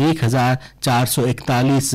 1,441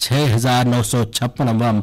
6,956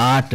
8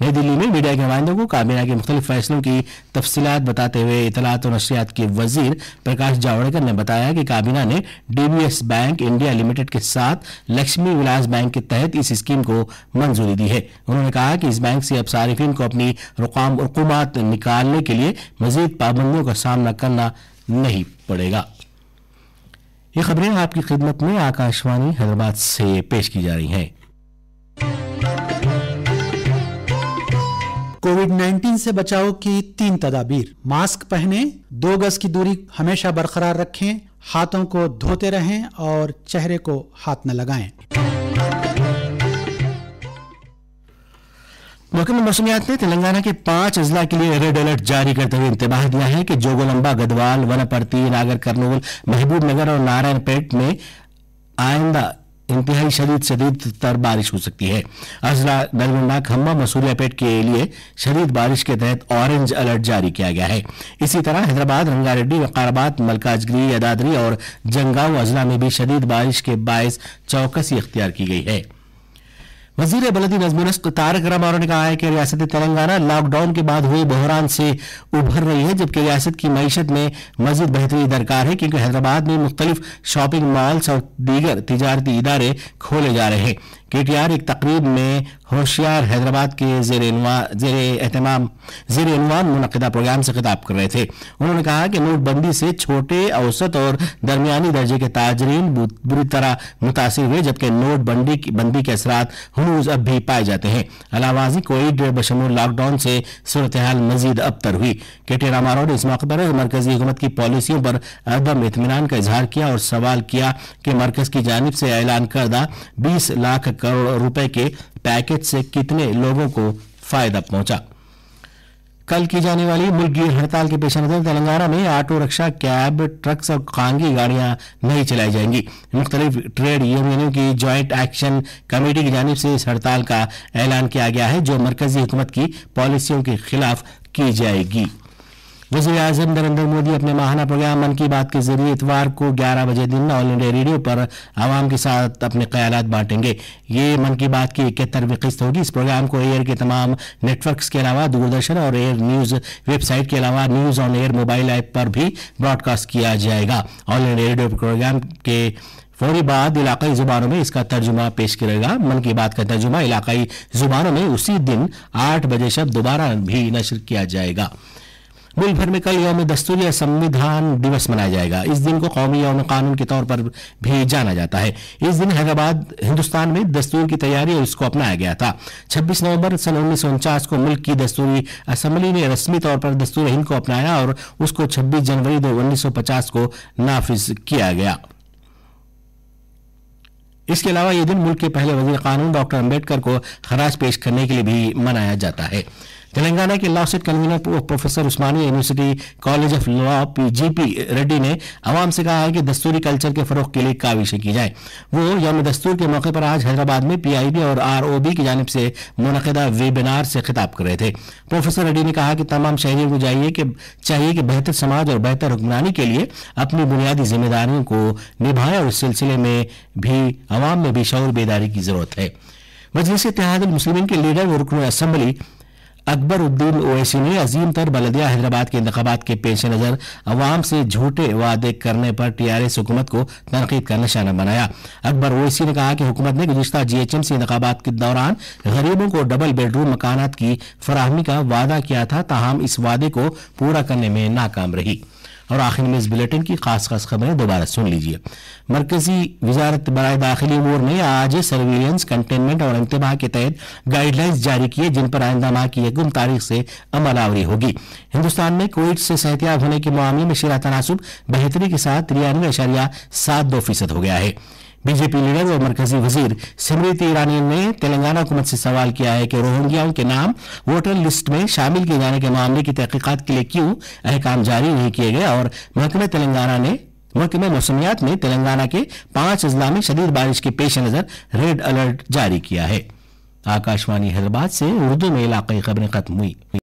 نئی دلی میں میڈیا کے نمائندوں کو کابینہ کے مختلف فیصلوں کی تفصیلات بتاتے ہوئے اطلاعات و نشریات کے وزیر پرکاش جاوڑیکر نے بتایا کہ کابینہ نے D B S bank India limited کے ساتھ لکشمی ولاس بینک کے تحت اس اسکیم کو منظوری دی ہے. انہوں نے کہا کہ اس بینک سے اب صارفین کو اپنی رقومات نکالنے کے لیے مزید پابندیوں کا سامنا کرنا نہیں پڑے گا. یہ خبریں آپ کی خدمت میں آکاشوانی حیدرآباد سے پیش کی جا رہی ہیں. کووڈ 19 سے بچاؤ کی 3 تدابیر. ماسک پہنیں، 2 گز کی دوری ہمیشہ برقرار رکھیں، ہاتھوں کو دھوتے رہیں اور چہرے کو ہاتھ نہ لگائیں. محکمہ موسمیات نے تلنگانہ کے 5 اضلاع کے لیے ریڈ الرٹ جاری کرتے ہوئے انتباہ دیا ہے کہ جوگولمبا، گدوال، ونپرتی، ناگر کرنول، محبوب نگر اور نارائن پیٹ میں آئندہ انتہائی شدید تر بارش ہو سکتی ہے. اضلاع نلگنڈا، کھمم، مسوریا پیٹ کے لیے شدید بارش کے تحت آرنج الرٹ جاری کیا گیا ہے. اسی طرح حیدرآباد، رنگاریڈی، وقارآباد، ملکاجگری، یدادری اور جنگاؤ اضلاع میں بھی شدید بارش کے باعث چوکسی اختیار کی گئی ہے. وزیر بلدی نظم و نسق طارق رامارو نے کہا ہے کہ ریاست تلنگانہ لاک ڈاؤن کے بعد ہوئے بحران سے ابھر رہی ہے، جبکہ ریاست کی معیشت میں مزید بہتری درکار ہے، کیونکہ حیدرآباد میں مختلف شاپنگ مالز اور دیگر تجارتی ادارے کھولے جا رہے ہیں. کے ٹی آر ایک تقریب میں ہوشیار حیدرآباد کے زیر عنوان منعقدہ پروگرام سے خطاب کر رہے تھے. انہوں نے کہا کہ نوٹ بندی سے چھوٹے، اوسط اور درمیانی درجے کے تاجرین بری طرح متاثر ہوئے، جبکہ نوٹ بندی کے اثرات ہنوز اب بھی پائے جاتے ہیں. علاوہ ازیں کووڈ بشمول لاک ڈاؤن سے صورتحال مزید ابتر ہوئی. کے ٹی رامارو نے اس موقع پر مرکزی حکومت کی پالیسیوں پر عدم اطمینان کا اظہار کیا اور سوال کیا کہ مرکز کی جانب سے اعلان کردہ 20 لاکھ کروڑ روپے کے پیکج سے کتنے لوگوں کو فائدہ پہنچا. کل کی جانے والی ملک گیر ہڑتال کے پیش نظر تلنگانہ میں آٹو رکشہ، کیب، ٹرکس اور خانگی گاڑیاں نہیں چلائی جائیں گی. مختلف ٹریڈ یونینوں کی جوائنٹ ایکشن کمیٹی کی جانب سے اس ہڑتال کا اعلان کیا گیا ہے، جو مرکزی حکومت کی پالیسیوں کے خلاف کی جائے گی. وزیر اعظم نریندر مودی اپنے ماہانہ پروگرام من کی بات کے ذریعے اتوار کو 11 بجے دن آل انڈیا ریڈیو پر عوام کے ساتھ اپنے خیالات بانٹیں گے. یہ من کی بات کی 71ویں قسط ہوگی. اس پروگرام کو ایئر کے تمام نیٹ ورکس کے علاوہ دوردرشن اور ایئر نیوز ویب سائٹ کے علاوہ news on air mobile app پر بھی براڈ کاسٹ کیا جائے گا. آل انڈیا ریڈیو پروگرام کے فوری بعد علاقائی زبانوں میں اس کا ترجمہ پیش کرے گا. من کی بات کا ترجمہ علاقائی زبانوں میں اسی دن 8 بجے شب دوبارہ بھی نشر کیا جائے گا. ملک بھر میں کل یوم دستور یا سمویدھان دیوس منایا جائے گا. اس دن کو قومی یوم قانون کے طور پر بھی جانا جاتا ہے. اس دن حیدرآباد ہندوستان میں دستور کی تیاری اور اس کو اپنایا گیا تھا. 26 نومبر سن 1949 کو ملک کی دستوری اسمبلی نے رسمی طور پر دستور ہند کو اپنایا اور اس کو 26 جنوری 1950 کو نافذ کیا گیا. اس کے علاوہ یہ دن ملک کے پہلے وزیر قانون ڈاکٹر امبیڈکر کو خراج پیش کرنے کے لیے بھی منایا جاتا ہے. تلنگانہ کے law set convener professor Osmania university college of law G P Reddy نے عوام سے کہا ہے کہ دستوری کلچر کے فروغ کے لیے کاوشیں کی جائیں. وہ یوم دستور کے موقع پر آج حیدرآباد میں پی آئی بی اور آر او بی کی جانب سے منعقدہ ویبینار سے خطاب کر رہے تھے. پروفیسر ریڈی نے کہا کہ تمام شہریوں کو چاہیے کہ بہتر سماج اور بہتر حکمرانی کے لیے اپنی بنیادی ذمہ داریوں کو نبھائیں اور اس سلسلے میں بھی عوام میں بھی شعور بیداری کی ضرورت ہے. مجلس اتحاد المسلمین کے لیڈر و رکن اسمبلی اکبر الدین اویسی نے عظیم تر بلدیہ حیدرآباد کے انتخابات کے پیش نظر عوام سے جھوٹے وعدے کرنے پر ٹی آر ایس حکومت کو تنقید کا نشانہ بنایا. اکبر اویسی نے کہا کہ حکومت نے گزشتہ جی ایچ ایم سی انتخابات کے دوران غریبوں کو ڈبل بیڈ روم مکانات کی فراہمی کا وعدہ کیا تھا، تاہم اس وعدے کو پورا کرنے میں ناکام رہی. اور آخر میں اس بلیٹن کی خاص خبریں دوبارہ سن لیجیے. مرکزی وزارت برائے داخلی امور نے آج سرویلنس، کنٹینمنٹ اور انتباہ کے تحت گائیڈ لائنز جاری کیے، جن پر آئندہ ماہ کی 1 تاریخ سے عمل آوری ہوگی. ہندوستان میں کووڈ سے صحتیاب ہونے کے معاملے میں شرح تناسب بہتری کے ساتھ 93.72% ہو گیا ہے. بی جے پی لیڈر اور مرکزی وزیر سمرتی ایرانی نے تلنگانہ حکومت سے سوال کیا ہے کہ روہنگیاؤں کے نام ووٹر لسٹ میں شامل کیے جانے کے معاملے کی تحقیقات کے لیے کیوں احکام جاری نہیں کیے گئے، اور محکمہ موسمیات نے تلنگانہ کے 5 اضلاع میں شدید بارش کے پیش نظر ریڈ الرٹ جاری کیا ہے. آکاشوانی حیدرآباد سے اردو میں علاقائی خبریں ختم ہوئی.